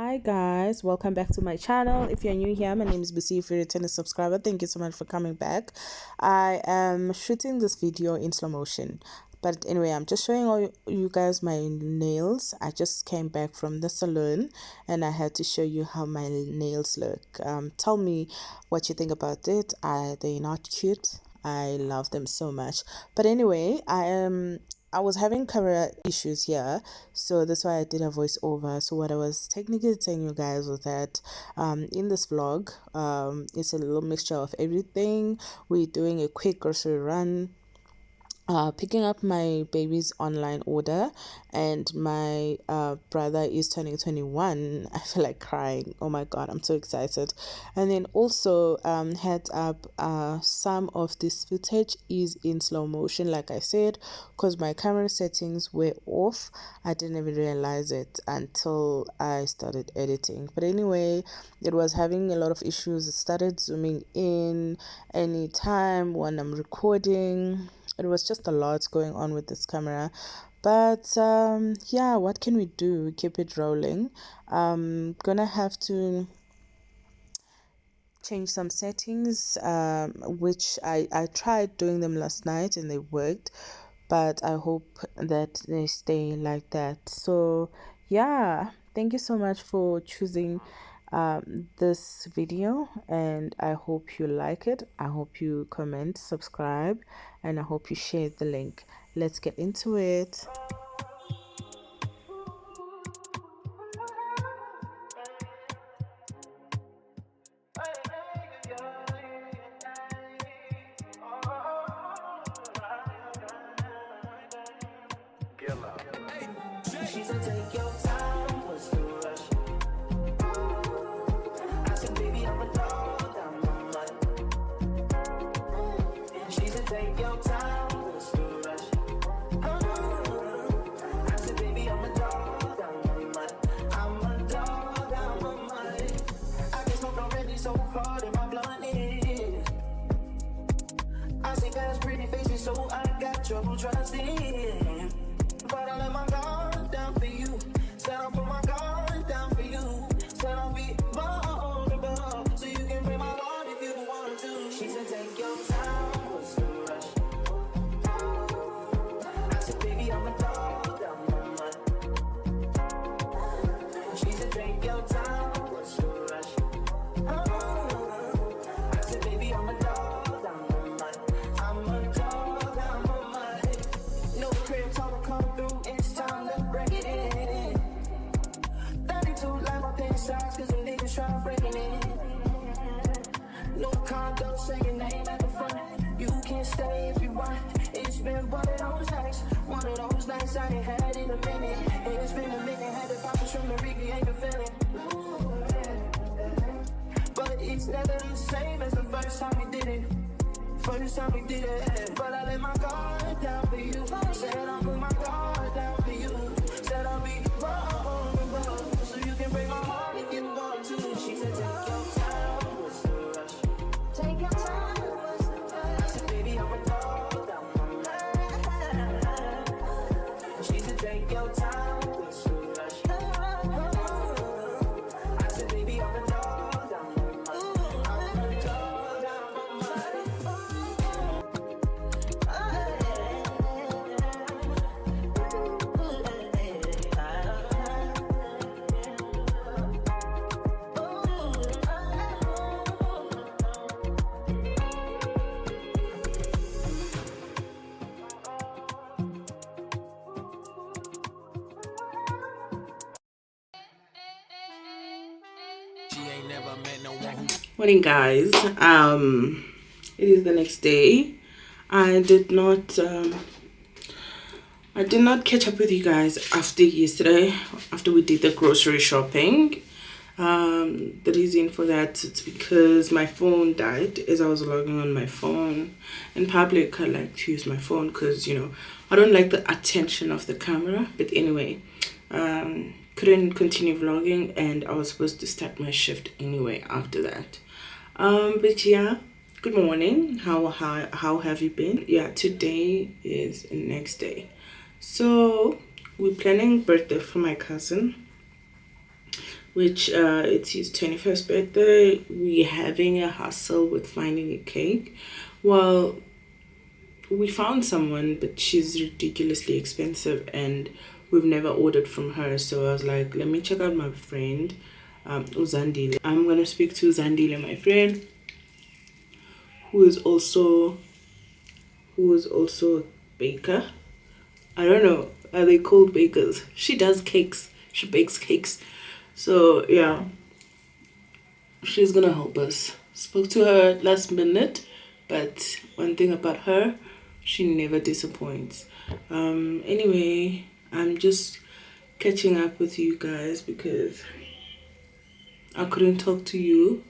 Hi guys, welcome back to my channel. If you're new here, my name is Busi. If you're a returning subscriber, thank you so much for coming back. I am shooting this video in slow motion, but anyway, I'm just showing all you guys my nails. I just came back from the salon and I had to show you how my nails look. Tell me what you think about it. Are they not cute? I love them so much. But anyway, I was having camera issues here, so that's why I did a voiceover. So what I was technically telling you guys was that in this vlog, it's a little mixture of everything. We're doing a quick grocery run, picking up my baby's online order, and my brother is turning 21. I feel like crying. Oh my god, I'm so excited. And then also heads up, some of this footage is in slow motion, like I said, because my camera settings were off. I didn't even realize it until I started editing. But anyway, it was having a lot of issues. It started zooming in anytime when I'm recording. It was just a lot going on with this camera, but yeah, what can we do? Keep it rolling. Gonna have to change some settings, which I tried doing them last night and they worked, but I hope that they stay like that. So yeah, thank you so much for choosing this video, and I hope you like it. I hope you comment, subscribe, and I hope you share the link. Let's get into it. She said, take your time, what's the rush? I said, baby, I'm a dog, I'm a mutt. She said, take your time, what's the rush? I said, baby, I'm a dog, I'm a mutt. I'm a dog, I'm a mutt. I get smoked already so hard in my blunt is. I see past pretty faces, so I got trouble trusting. But I let my guard down for you. Said I'll put my guard down for you. Said I'll be vulnerable, so you can break my heart if you want to. She said, take your time, what's the rush? I said, baby, I'm a dog, I'm a mutt. She said, take your time, what's the rush? I said, baby, I'm a dog, I'm a mutt. I'm a dog, I'm a mutt. No crib, time to come through, it's time to break it in. 32 like my pen size, cause the niggas try breaking it. No condo, say your name at the front. You can stay if you want. It's been one of those nights I ain't had in a minute. It's been a minute, had to pop a from the Ricky, ain't been feeling. But it's never the same as the first time we did it. First time we did it, but I let my guard down for you. Said I'll put my guard down for you. Said I'll be vulnerable, so you can break my heart if you want to. She said, take your time, what's the rush? Take your time, what's the rush? I said, baby, I'm a dog, I'm a man. She said, take your time, what's the rush? I said, baby, I'm a dog, I'm a man. I'm a dog, I'm a man. Morning guys, it is the next day. I did not catch up with you guys after yesterday, after we did the grocery shopping. The reason for that is because my phone died as I was logging on my phone. In public, I like to use my phone because, you know, I don't like the attention of the camera. But anyway, couldn't continue vlogging, and I was supposed to start my shift anyway after that. But yeah, good morning. How have you been? Yeah, today is the next day. So we're planning birthday for my cousin. which it's his 21st birthday. We're having a hustle with finding a cake. Well, we found someone, but she's ridiculously expensive and we've never ordered from her. So I was like, let me check out my friend, Uzandile. I'm gonna speak to Uzandile, my friend, who is also a baker. I don't know, are they called bakers? She does cakes, she bakes cakes. So yeah, she's gonna help us. Spoke to her last minute, but one thing about her, she never disappoints. Anyway, I'm just catching up with you guys because I couldn't talk to you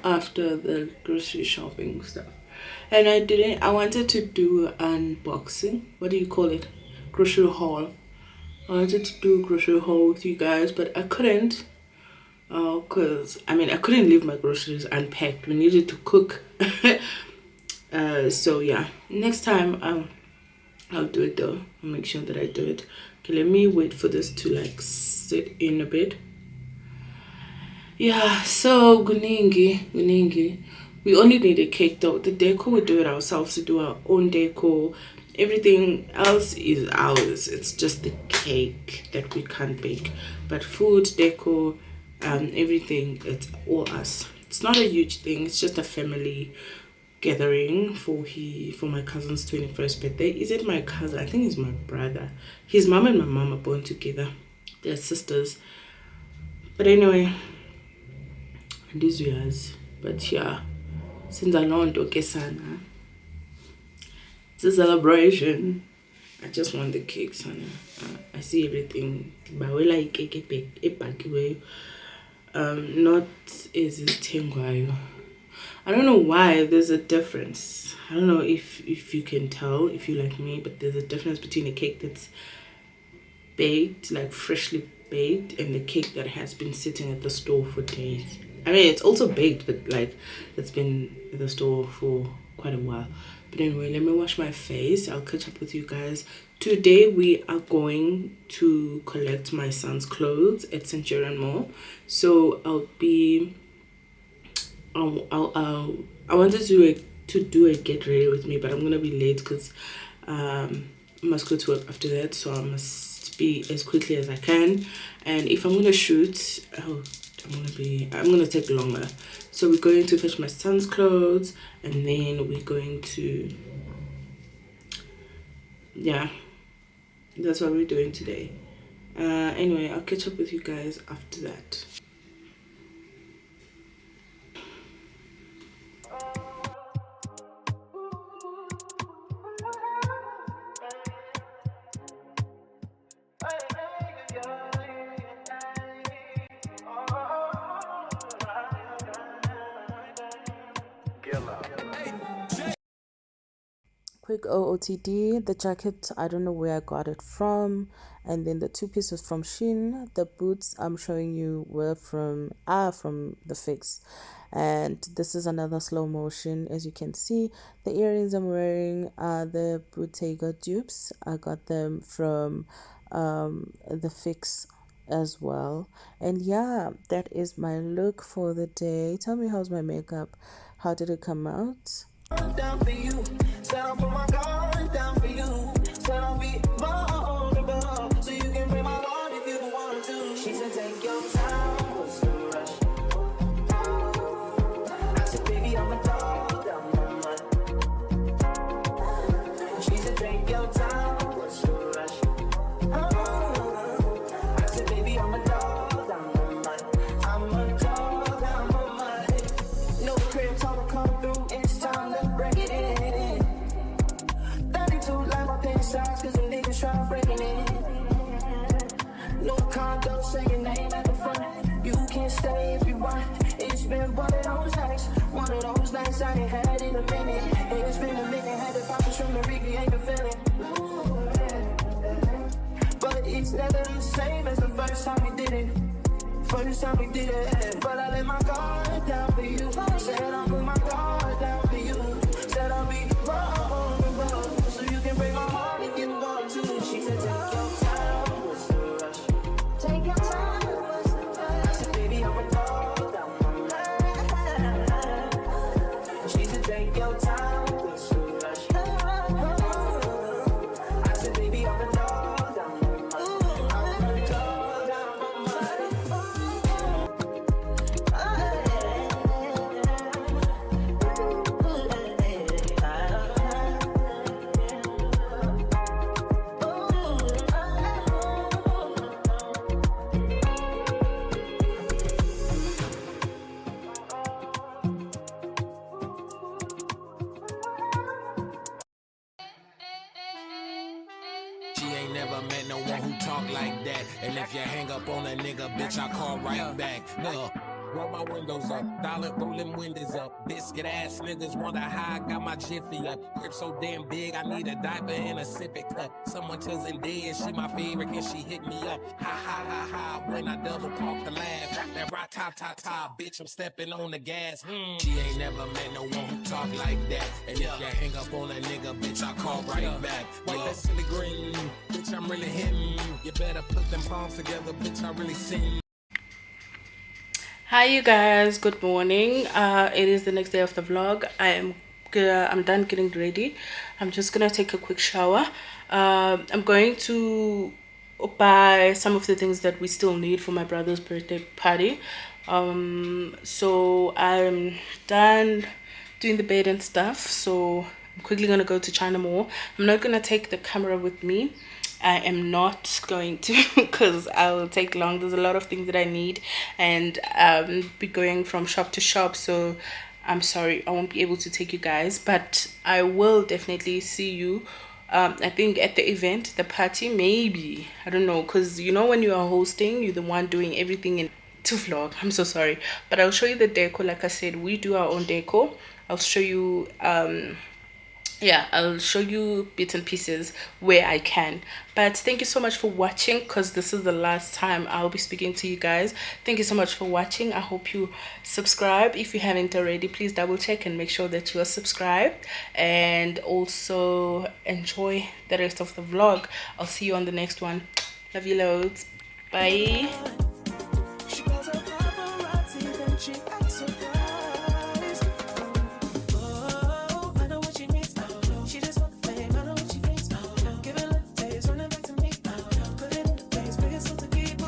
after the grocery shopping stuff. And I wanted to do unboxing. What do you call it? Grocery haul. I wanted to do a grocery haul with you guys, but I couldn't. Because, I couldn't leave my groceries unpacked. We needed to cook. So yeah, next time I'll do it though. I'll make sure that I do it. Okay, let me wait for this to like sit in a bit. Yeah, so Guningi. We only need a cake though. The decor, we do it ourselves, to do our own decor. Everything else is ours. It's just the cake that we can't bake. But food, decor, everything, it's all us. It's not a huge thing. It's just a family gathering for my cousin's 21st birthday. Is it my cousin? I think it's my brother. His mom and my mom are born together. They're sisters. But anyway, these years. But yeah, since I know Sana, it's a celebration. I just want the cake, Sana. I see everything. Bawela cake epakiwe. Not as is tengwayo. I don't know why there's a difference. I don't know if you can tell, if you like me, but there's a difference between a cake that's baked, like freshly baked, and the cake that has been sitting at the store for days. It's also baked, but like it's been at the store for quite a while. But anyway, let me wash my face. I'll catch up with you guys. Today we are going to collect my son's clothes at Centurion Mall. So I wanted to do a get ready with me, but I'm gonna be late because I must go to work after that, so I must be as quickly as I can. And if I'm gonna shoot, I'm gonna take longer. So we're going to fetch my son's clothes, and then we're going to, yeah, that's what we're doing today. Anyway, I'll catch up with you guys after that. Quick OOTD, the jacket, I don't know where I got it from, and then the two pieces from Shein. The boots I'm showing you were from the Fix. And this is another slow motion. As you can see, the earrings I'm wearing are the Bottega dupes. I got them from the Fix as well. And yeah, that is my look for the day. Tell me, how's my makeup? How did it come out? Down for you, said I'll put my guard down for you, said I'll be vulnerable, so you can break my heart if you want to. She said take your time, what's the rush? I said baby I'm a dog, I'm a mutt. She said take your time, what's the rush? I said baby I'm a dog, I'm a mutt. I'm a dog, I'm a mutt. No crib talk will come through, it's time to break it in. 32 like my pen size, cause the niggas try breaking it. No condo, say your name at the front. You can stay if you want. It's been one of those nights I ain't had in a minute. It's been a minute, had to pop this from the recreate the feeling. But it's never the same as the first time we did it. But I let my guard down for you. Said I'll put my guard down for you. Said I'll be vulnerable, so you can break my heart if you want to. She said take your time, what's the rush? Take take your time with this rush. I said, baby, I'm a dog down my money. I'm a dog down my money. She ain't never met no one who talk like that. And if you hang up on a nigga, bitch, I call right back. Roll my windows up, dollar rolling windows up. Biscuit ass niggas wonder how I got my jiffy up. Grip so damn big, I need a diaper and a sippy cup. Someone tells Zendaya she my favorite, can she hit me up? Ha ha ha ha, when I double park the laugh. That right ta ta ta, bitch, I'm stepping on the gas. She ain't never met no one who talk like that. And if you hang up on a nigga, bitch, I call right back. Like that silly green, bitch, I'm really hitting. You better put them palms together, bitch, I really sing. Hi you guys, good morning. It is the next day of the vlog. I'm done getting ready. I'm just gonna take a quick shower. I'm going to buy some of the things that we still need for my brother's birthday party. So I'm done doing the bed and stuff, so I'm quickly gonna go to China Mall. I'm not gonna take the camera with me. I am not going to, because I will take long. There's a lot of things that I need, and be going from shop to shop, so I'm sorry I won't be able to take you guys, but I will definitely see you I think at the event, the party, maybe, I don't know, because you know when you are hosting, you're the one doing everything in to vlog. I'm so sorry, but I'll show you the deco. Like I said, we do our own deco. I'll show you yeah, I'll show you bits and pieces where I can. But thank you so much for watching, because this is the last time I'll be speaking to you guys. Thank you so much for watching. I hope you subscribe. If you haven't already, please double check and make sure that you are subscribed, and also enjoy the rest of the vlog. I'll see you on the next one. Love you loads. Bye. She calls her paparazzi, then she acts surprised. Oh, I know what she needs. She just want the fame, I know what she thinks. Give it a little taste, run it back to me. Put it in the face, bring it so to keep.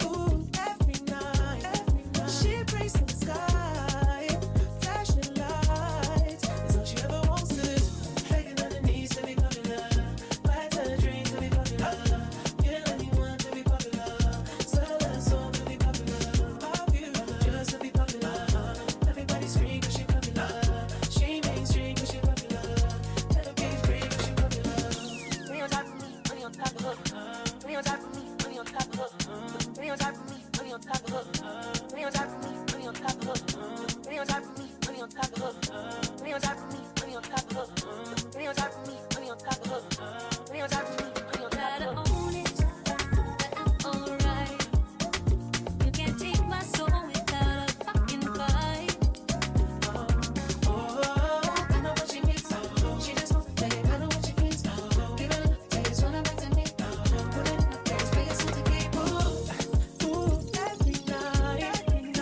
Ooh, every night. She breaks the sky, flashing lights. It's all she ever wants is begging on her knees to be popular. Back to the dreams to be popular. Kill anyone to be popular. Sell her soul to be popular. Popular, just to be popular. Everybody scream 'cause she popular. She mainstream 'cause she popular. Never be free 'cause she popular. Money on top of me, money on top of her. Money on top of me, money on top of her. Money on top of me, money on top of her. Money on top of me, money on top of her. Money on top of me, money on top of her. Money on top of me, money on top of her. Money on top of me, money on top of her. Money on top of me, money on top of her. Own it, that I'm alright. You can't take my soul without a fucking fight. Oh, I know what she needs. She just wants the fame, I know what she needs. Give it a little taste, run it back to me. Put it in the face, bring it so to keep. Ooh, every night.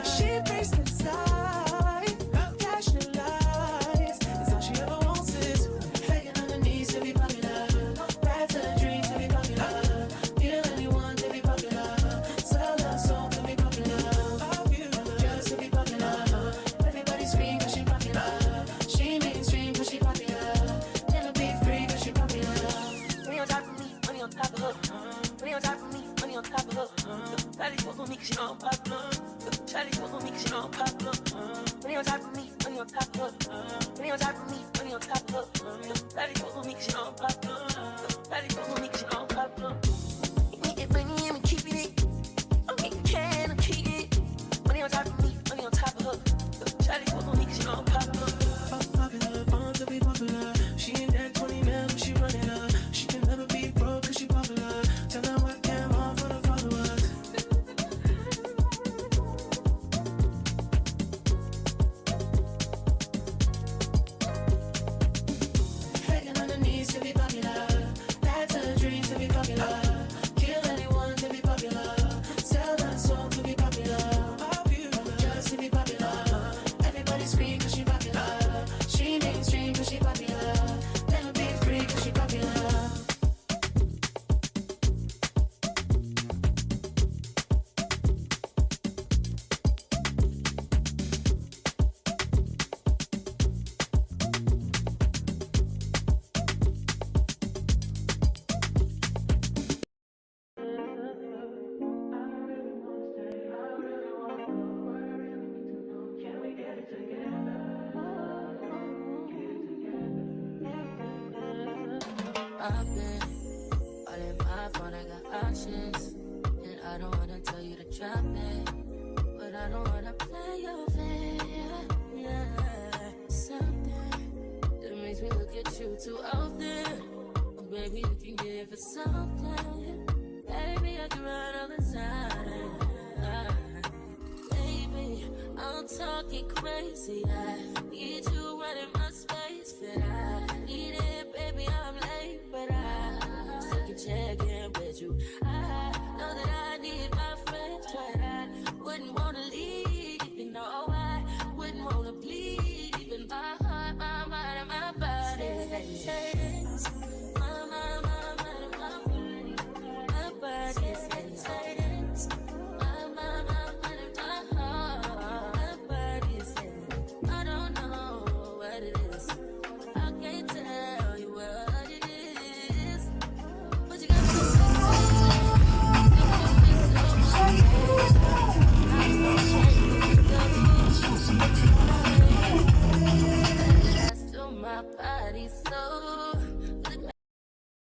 She breaks the sky, flashing lights. It's all she ever wants is begging on her knees to be popular. Back to the dreams to be popular. Kill anyone to be popular. Sell her soul to be popular. Popular, just to be popular. Everybody scream 'cause she popular. She mainstream 'cause she popular. Never be free 'cause she popular. Money on top of me, money on top of her. Money on top of me, money on top of her. Shawty fuck with me 'cause she know I'm popular. Shawty fuck with me 'cause she know I'm popular. Money on top of me, money on top of her. Money on top of me, money on top of her. Shawty fuck with me 'cause she know I'm popular. Shawty fuck with me 'cause she know I'm popular. Give me that money, I'm keeping it. I'm getting can, I'm keeping it. Money on top of me, money on top of her. Shawty fuck with me 'cause she know I'm popular. Popular, born to be popular. She ain't that 20 mil, but she run it up. She can never be broke 'cause she popular. Tell her what came on for the followers. Begging on her knees to be popular. That's her dream to be I've been all in my phone, I got options. And I don't wanna tell you to drop it, but I don't wanna play your fair. Yeah, something that makes me look at you too often. Oh, baby, you can give it something. Baby, I can run all the time. Baby, I'm talking crazy. I need you running my space, but I need it, baby. I'm late, but I still can check in with you. I know that I need my friends, but I wouldn't wanna leave. You know, I wouldn't wanna bleed. Even my heart, my mind, and my body. My mind, and my body. My body says my mind, and my heart. My body says I don't know what it is. I can't tell you what it is. But you got to my body so